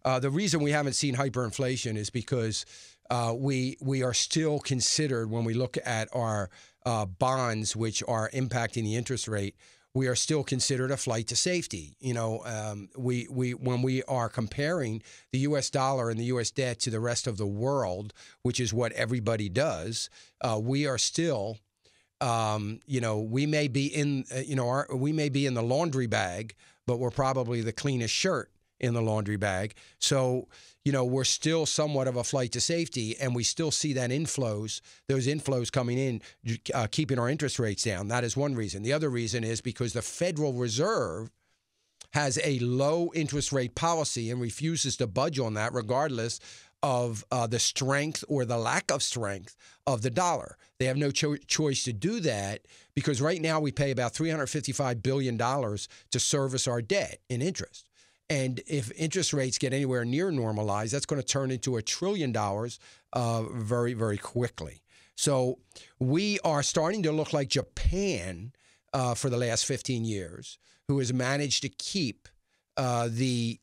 The reason we haven't seen hyperinflation is because we are still considered, when we look at our bonds, which are impacting the interest rate, we are still considered a flight to safety. You know, we when we are comparing the U.S. dollar and the U.S. debt to the rest of the world, which is what everybody does, we are still, you know, we may be in, we may be in the laundry bag, but we're probably the cleanest shirt in the laundry bag. So, you know, we're still somewhat of a flight to safety, and we still see those inflows coming in, keeping our interest rates down. That is one reason. The other reason is because the Federal Reserve has a low interest rate policy and refuses to budge on that regardless of the strength or the lack of strength of the dollar. They have no choice to do that because right now we pay about $355 billion to service our debt in interest. And if interest rates get anywhere near normalized, that's going to turn into $1 trillion very, very quickly. So we are starting to look like Japan for the last 15 years, who has managed to keep the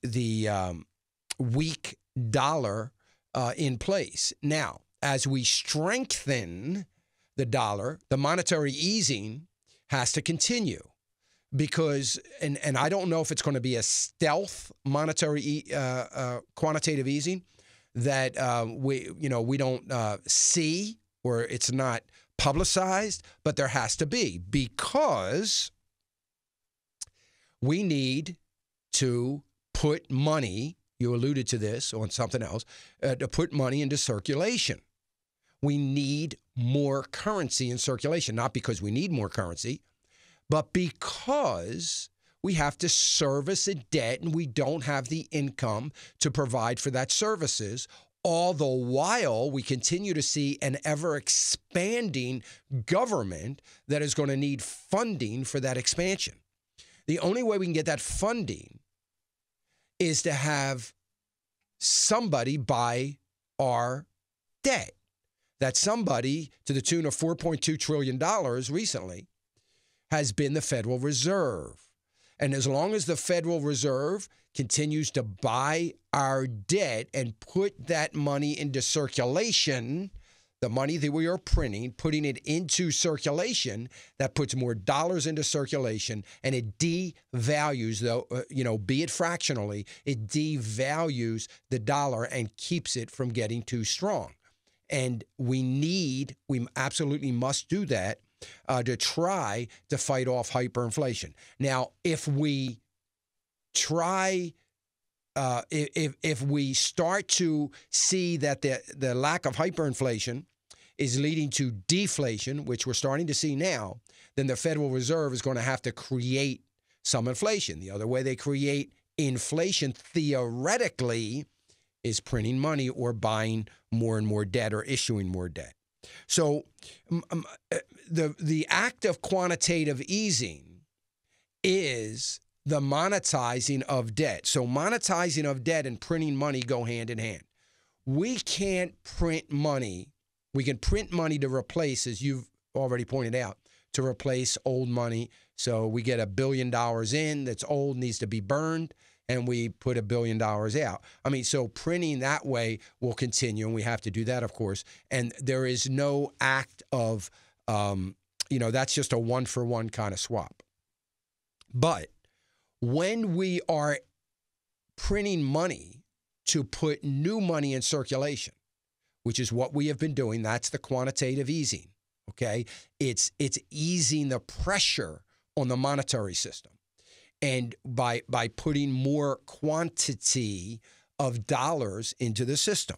weak dollar in place. Now, as we strengthen the dollar, the monetary easing has to continue. Because, and I don't know if it's going to be a stealth monetary quantitative easing that we don't see, or it's not publicized, but there has to be, because we need to put money, you alluded to this on something else, to put money into circulation. We need more currency in circulation, not because we need more currency, but because we have to service a debt and we don't have the income to provide for that services, all the while we continue to see an ever-expanding government that is going to need funding for that expansion. The only way we can get that funding is to have somebody buy our debt. That somebody, to the tune of $4.2 trillion recently, has been the Federal Reserve. And as long as the Federal Reserve continues to buy our debt and put that money into circulation, the money that we are printing, putting it into circulation, that puts more dollars into circulation, and it devalues, be it fractionally, it devalues the dollar and keeps it from getting too strong. And we absolutely must do that to try to fight off hyperinflation. Now, if we try, if we start to see that the lack of hyperinflation is leading to deflation, which we're starting to see now, then the Federal Reserve is going to have to create some inflation. The other way they create inflation, theoretically, is printing money or buying more and more debt or issuing more debt. So the act of quantitative easing is the monetizing of debt. So monetizing of debt and printing money go hand in hand. We can't print money. We can print money to replace, as you've already pointed out, to replace old money. So we get $1 billion in that's old, needs to be burned, and we put $1 billion out. I mean, so printing that way will continue, and we have to do that, of course. And there is no act of, that's just a one-for-one kind of swap. But when we are printing money to put new money in circulation, which is what we have been doing, that's the quantitative easing, okay? It's easing the pressure on the monetary system. And by putting more quantity of dollars into the system.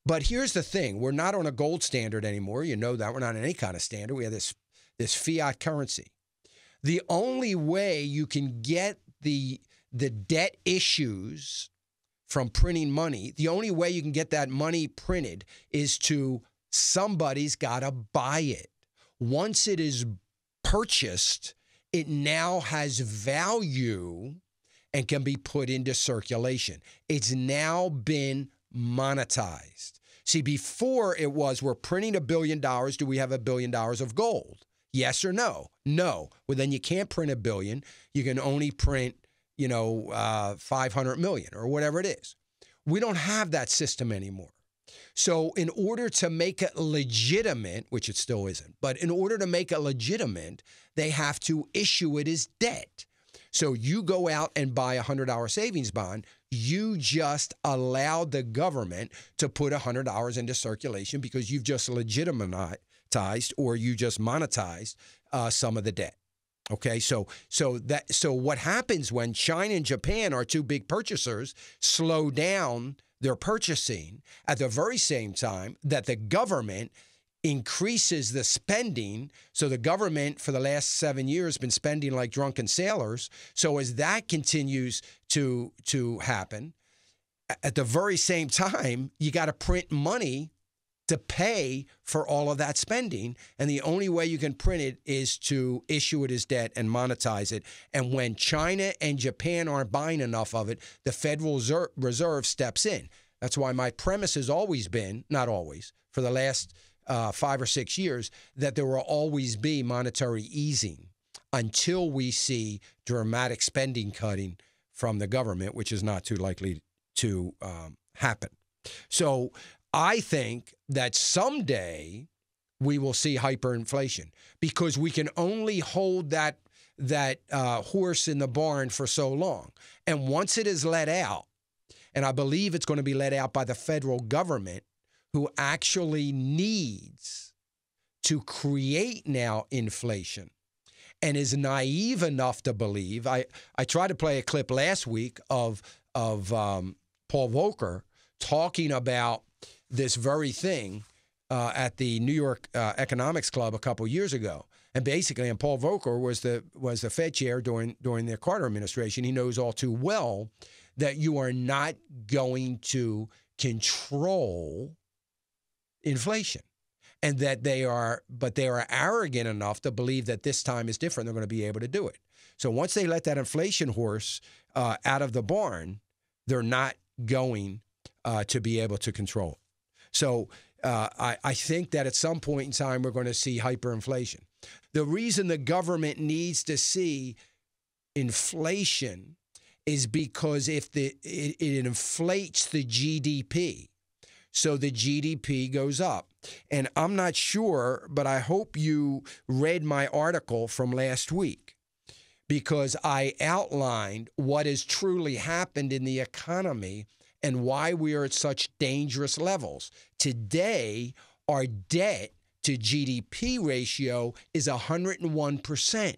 But here's the thing. We're not on a gold standard anymore. You know that. We're not on any kind of standard. We have this fiat currency. The only way you can get the debt issues from printing money, the only way you can get that money printed is to somebody's got to buy it. Once it is purchased, it now has value and can be put into circulation. It's now been monetized. See, before it was, we're printing $1 billion. Do we have $1 billion of gold? Yes or no? No. Well, then you can't print $1 billion. You can only print, 500 million or whatever it is. We don't have that system anymore. So in order to make it legitimate, which it still isn't, but in order to make it legitimate, they have to issue it as debt. So you go out and buy a $100 savings bond, you just allowed the government to put $100 into circulation because you've just legitimatized or you just monetized some of the debt. Okay, so what happens when China and Japan, our two big purchasers, slow down their purchasing at the very same time that the government increases the spending. So the government for the last 7 years has been spending like drunken sailors. So as that continues to happen, at the very same time, you got to print money to pay for all of that spending. And the only way you can print it is to issue it as debt and monetize it. And when China and Japan aren't buying enough of it, the Federal Reserve steps in. That's why my premise has always been, not always, for the last 5 or 6 years, that there will always be monetary easing until we see dramatic spending cutting from the government, which is not too likely to happen. So I think that someday we will see hyperinflation because we can only hold that horse in the barn for so long. And once it is let out, and I believe it's going to be let out by the federal government, who actually needs to create now inflation and is naive enough to believe. I tried to play a clip last week of Paul Volcker talking about this very thing at the New York Economics Club a couple years ago. And basically, and Paul Volcker was the Fed chair during the Carter administration. He knows all too well that you are not going to control inflation, and that they are arrogant enough to believe that this time is different. They're going to be able to do it. So once they let that inflation horse out of the barn, they're not going to be able to control it. So I think that at some point in time, we're going to see hyperinflation. The reason the government needs to see inflation is because if it inflates the GDP, so the GDP goes up. And I'm not sure, but I hope you read my article from last week, because I outlined what has truly happened in the economy and why we are at such dangerous levels. Today, our debt to GDP ratio is 101%.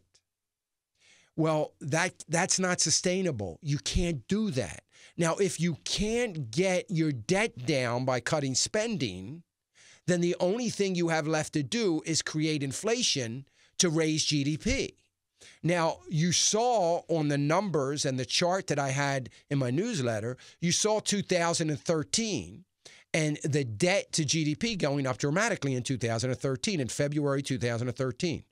Well, that's not sustainable. You can't do that. Now, if you can't get your debt down by cutting spending, then the only thing you have left to do is create inflation to raise GDP. Now, you saw on the numbers and the chart that I had in my newsletter, you saw 2013 and the debt to GDP going up dramatically in 2013, in February 2013.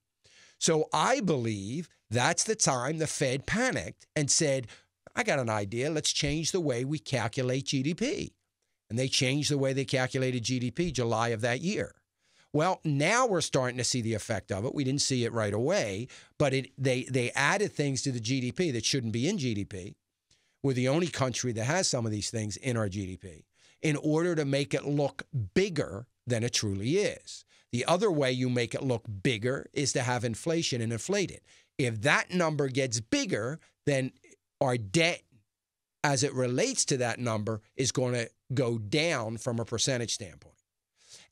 So I believe that's the time the Fed panicked and said, I got an idea. Let's change the way we calculate GDP. And they changed the way they calculated GDP July of that year. Well, now we're starting to see the effect of it. We didn't see it right away, but they added things to the GDP that shouldn't be in GDP. We're the only country that has some of these things in our GDP in order to make it look bigger than it truly is. The other way you make it look bigger is to have inflation and inflate it. If that number gets bigger, then our debt as it relates to that number is going to go down from a percentage standpoint.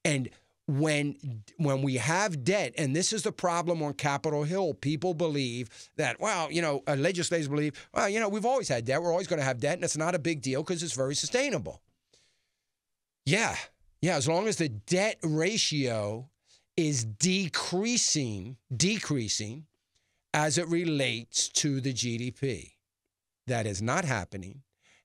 And when we have debt, and this is the problem on Capitol Hill, people believe that, well, legislators believe, well, we've always had debt. We're always going to have debt, and it's not a big deal because it's very sustainable. Yeah, as long as the debt ratio is decreasing as it relates to the GDP. That is not happening.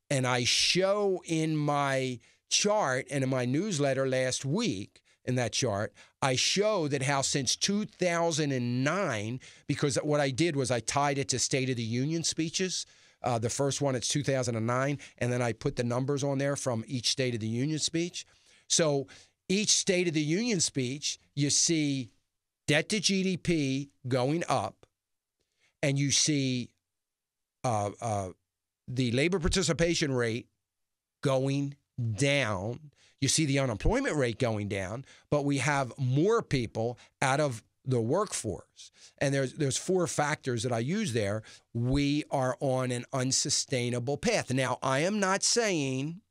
And I show in my chart and in my newsletter last week, in that chart, I show that how since 2009, because what I did was I tied it to State of the Union speeches. The first one, it's 2009, and then I put the numbers on there from each State of the Union speech. So each State of the Union speech, you see debt to GDP going up, and you see the labor participation rate going down. You see the unemployment rate going down, but we have more people out of the workforce. And there's 4 factors that I use there. We are on an unsustainable path. Now, I am not saying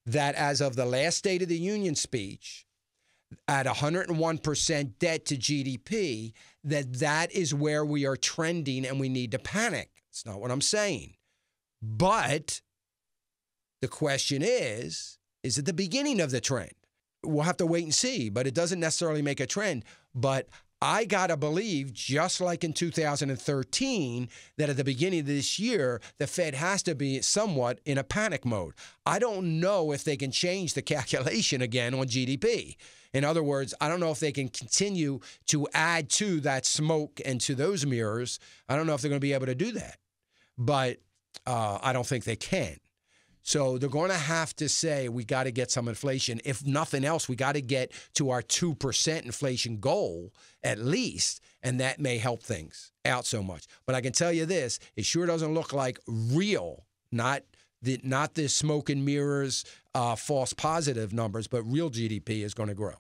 that as of the last State of the Union speech, at 101% debt to GDP, that is where we are trending and we need to panic. It's not what I'm saying. But the question is it the beginning of the trend? We'll have to wait and see, but it doesn't necessarily make a trend. But I got to believe, just like in 2013, that at the beginning of this year, the Fed has to be somewhat in a panic mode. I don't know if they can change the calculation again on GDP. In other words, I don't know if they can continue to add to that smoke and to those mirrors. I don't know if they're going to be able to do that. But I don't think they can. So they're going to have to say, we got to get some inflation. If nothing else, we got to get to our 2% inflation goal at least, and that may help things out so much. But I can tell you this, it sure doesn't look like real, not the smoke and mirrors, false positive numbers, but real GDP is going to grow.